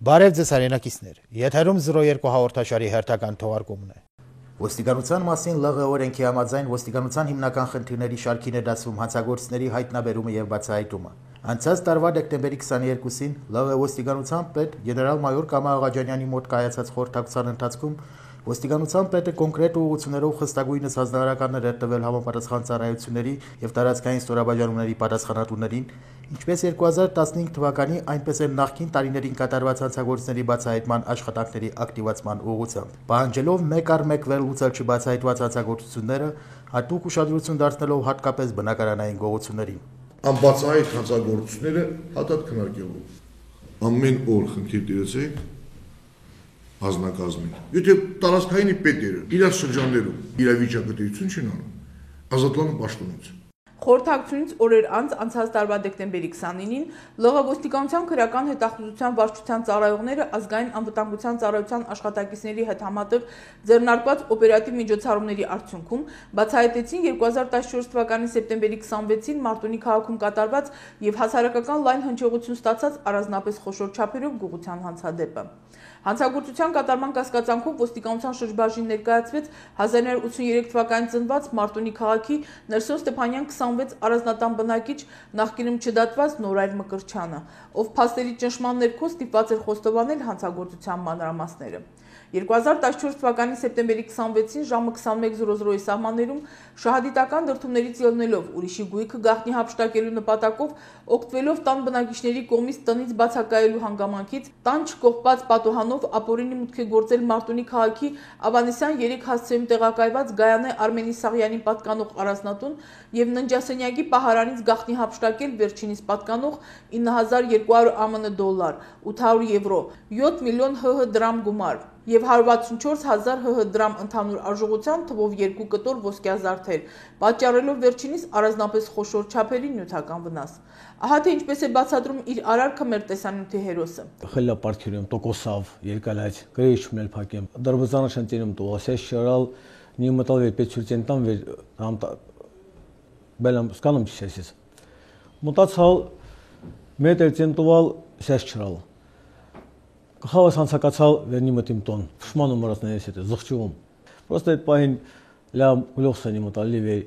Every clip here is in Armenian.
Բարև ձեզ հայրենակիցներ, եթերում 02 հաղորդաշարի հերթական թողարկումն է։ Ոստիկանության մասին ԼՂ օրենքի համաձայն ոստիկանության հիմնական խնդիրների շարքին է դասվում հանցագործների հայտնաբերումը եւ բացահայտումը։ Անցած տարվա դեկտեմբերի 22-ին ԼՂ ոստիկանության պետ գեներալ-մայոր Կամա Աղաջանյանի մոտ կայացած խորհրդակցության ընթացքում ոստիկանության պետը կոնկրետ ուղղություններով խստագույնս հանձնարարականներ էր տվել համապատասխան ծառայությունների եւ տարածքային ստորաբաժանումների պատասխանատուներին, ինչպես 2015 թվականի, այնպես էլ նախկին տարիներին կատարված հանցագործների բացահայտման աշխատանքների ակտիվացման ուղղությամբ, պահանջելով մեկ առ մեկ վերլուծել չբացահայտված հանցագործությունները, հատուկ ուշադրություն դարձնելով հատկապես բնակարանային գողություններին։ Անբացահայտ հանցագործությունները հատատ քննարկելու։ Ամեն օր խնդիր դրեցեք հանձնակազմին։ Եթե տարածքային պետերը իր շրջաններում իրավիճակագրություն չեն անում, ազատվանը պաշտոնից։ Խորհրդակցությունից օրեր անց անցած տարվա դեկտեմբերի 29-ին ԼՂ ոստիկանության քրեական հետախուզության վարչության ծառայողները ազգային անվտանգության ծառայության աշխատակիցների հետ համատեղ ձեռնարկված օպերատիվ միջոցառումների արդյունքում բացահայտեցին 2014 թվականի սեպտեմբերի 26-ին Մարտունի քաղաքում կատարված եւ հասարակական լայն հնչողություն ստացած առանձնապես խոշոր չափերով գողության հանցադեպը։ Հանցագործության կատարման կասկածանքով ոստիկանության շրջբաժին ներկայացվեց 1983 թվականին ծնված Մարտունի քաղաքի Ներսոն Ստեփանյան 26 առանձնատան բնակիչ նախկինում չդատված Նորայր Մկրտչյանը, ով փաստերի ճնշման ներքո ստիպված էր խոստովանել հանցագործության մանրամասները։ 2014 թվականի սեպտեմբերի 26-ին ժամը 21:00-ի սահմաններում շահադիտական դրդումներից ելնելով ուրիշի գույքը գաղտնի հափշտակելու նպատակով օգտվելով տան բնակիչների կողմից տնից բացակայելու հանգամանքից տան չկողպած պատոհանով ապօրինի մուտք է գործել Մարտունի քաղաքի Ավանեսյան 3 հասցեում տեղակայված Գայանե Արմենի Սաղյանին պատկանող առանձնատուն եւ Ննջասենյակի պահարանից գաղտնի հափշտակել վերջինիս պատկանող 9200 ԱՄՆ դոլար, 800 եվրո, 7 միլիոն ՀՀ դրամ գումար եւ 164,000 ՀՀ դրամ ընդհանուր արժողության թվով 2 կտոր ոսկյա զարդեր, պատճառելով վերջինիս առանձնապես խոշոր չափերի նյութական վնաս։ Ահա թե ինչպես է բացատրում իր արարքը մեր տեսանյութի հերոսը։ Խելապարքյուրում տոկոսավ երկալայց գրեշմնել փակեմ դրբզանաշան տերում տոասես շարալ նյումտալ վերպեցուրցենտան վեր ռամտա բելամ սկանում չեսես մտածալ մետր ցենտուալ սես չրալ Խավս հանցակացալ վերնի մտիմ տոն փշման ումրացներից հետ զղջում Պրոստը այդ պահին լավ գլոխսանի մտալի վեր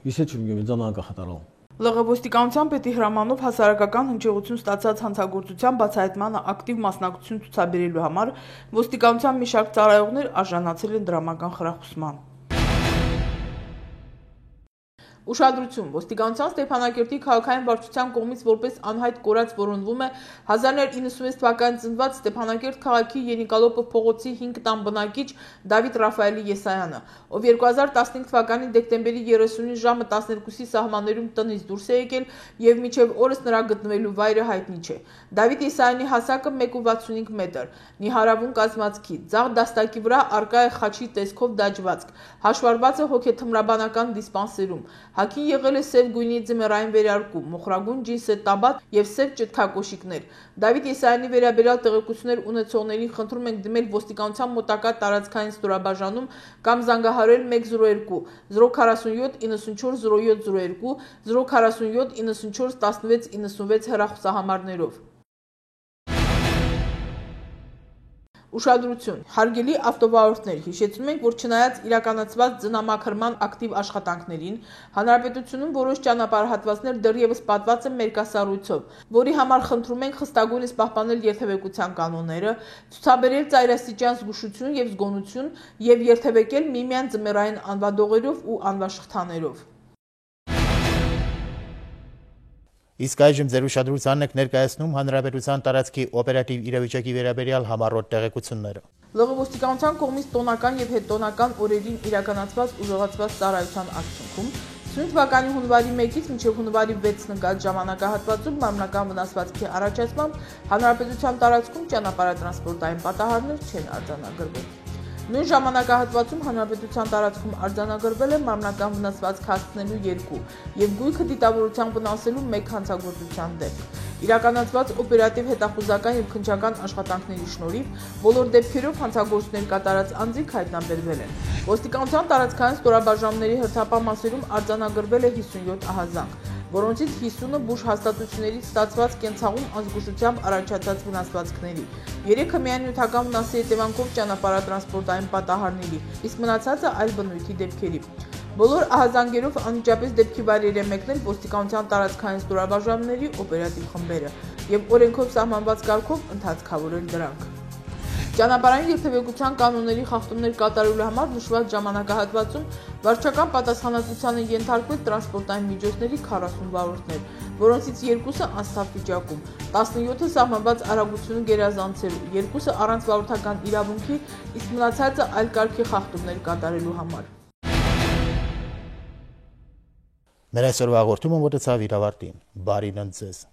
վիսեչում գեմիձանանka խատարալ ԼՂ ոստիկանության պետի հրամանով հասարակական հնչողություն ստացած հանցագործության բացահայտմանը ակտիվ մասնակցություն ցուցաբերելու համար ոստիկանության մի շարք ծառայողներ արժանացել են դրամական խրախուսման։ Ուշադրություն, ոստիկանության Ստեփանակերտի քաղաքային վարչության կողմից որպես անհայտ կորած որոնվում է 1996 թվականին ծնված Ստեփանակերտ քաղաքի Ենիկալոպով փողոցի 5 տան բնակիչ Դավիթ Ռաֆայելի Եսայանը, ով 2015 թվականի դեկտեմբերի 30-ին ժամը 12-ի սահմաններում տնից դուրս է եկել եւ մինչեւ օրս նրա գտնվելու վայրը հայտնի չէ։ Դավիթ Եսայանի հասակը 1.65 մետր, նիհարավուն կազմվածքի, ձախ դաստակի վրա արկա է խաչի տեսքով դաջվածք, հաշվառված է հոգեթմրաբանական դիսպանսերում։ Հակին եղել է սև գույնի ձմեռային վերարկու, մոխրագույն ջինսե տաբատ եւ սև ճտկակոշիկներ։ Դավիթ Եսայանի վերաբերյալ տեղեկություններ ունեցողներին խնդրում ենք դիմել ոստիկանության մոտակա տարածքային ստորաբաժանում կամ զանգահարել 102 047 94 0702 047 94 16 96 հեռախոսահամարներով։ Ուշադրություն, հարգելի ավտովարորդներ, հիշեցնում ենք, որ չնայած իրականացված ձնամաքրման ակտիվ աշխատանքներին, հանրապետությունում որոշ ճանապարհատվածներ դեռևս պատված են մերկասառույցով, որի համար խնդրում ենք խստագույնս պահպանել երթևեկության կանոնները, ցուցաբերել ծայրաստիճան զգուշություն եւ զգոնություն եւ երթևեկել միմյան ձմեռային անվադողերով ու անվաշղթաներով։ Իսկ այժմ ձեր ուշադրությանն եք ներկայացնում հանրապետության տարածքի օպերատիվ իրավիճակի վերաբերյալ համառոտ տեղեկությունները։ ԼՂ ոստիկանության կողմից տոնական եւ հետտոնական օրերին իրականացված ուժեղացված ծառայության արդյունքում 50 թվականի հունվարի 1-ից մինչև հունվարի 6 նկատ ժամանակահատվածում մարմնական վնասվածքի առաջացմամբ հանրապետության տարածքում ճանապարհատրանսպորտային պատահարներ չեն արձանագրվել։ Նույն ժամանակահատվածում հանրապետության տարածքում արձանագրվել է մարմնական վնասվածք հասցնելու 2 եւ գույքը դիտավորության վնասելու 1 հանցագործության դեպք։ Իրականացված օպերատիվ հետախուզական եւ քննչական աշխատանքների շնորհիվ բոլոր դեպքերով հանցագործներ կատարած անձինք հայտնաբերվել են։ Ոստիկանության տարածքային ստորաբաժանումների հերթապահ մասերում արձանագրվել է 57 ահազանգ։ որոնցից 50-ը բուժ հաստատություններից ստացված կենցաղում ազգուշությամբ առաջացած վնասվածքների, 3-ը միայն նյութական վնասի հետևանքով ճանապարհատրանսպորտային պատահարների, իսկ մնացածը այլ բնույթի դեպքերի։ Բոլոր ահազանգերով անմիջապես դեպքի վայրեր է մեկնել ոստիկանության տարածքային ստորաբաժանումների օպերատիվ խմբերը եւ օրենքով սահմանված կարգով ընթացքավորել դրանք։ Ճանապարհային երթևեկության կանոնների խախտումներ կատարելու համար նշված ժամանակահատվածում վարչական պատասխանատվության են ենթարկվել տրանսպորտային միջոցների 40 վարորդներ, որոնցից 2-ը անստապ վիճակում, 17-ը սահմանված արագությունը գերազանցելու, 2-ը առանց վարորդական իրավունքի, իսկ մնացածը այլ կարգի խախտումներ կատարելու համար։ Մեր այսօրվա հաղորդումը մոտեցավ իր ավարտին։ Բարի նոց ձեզ։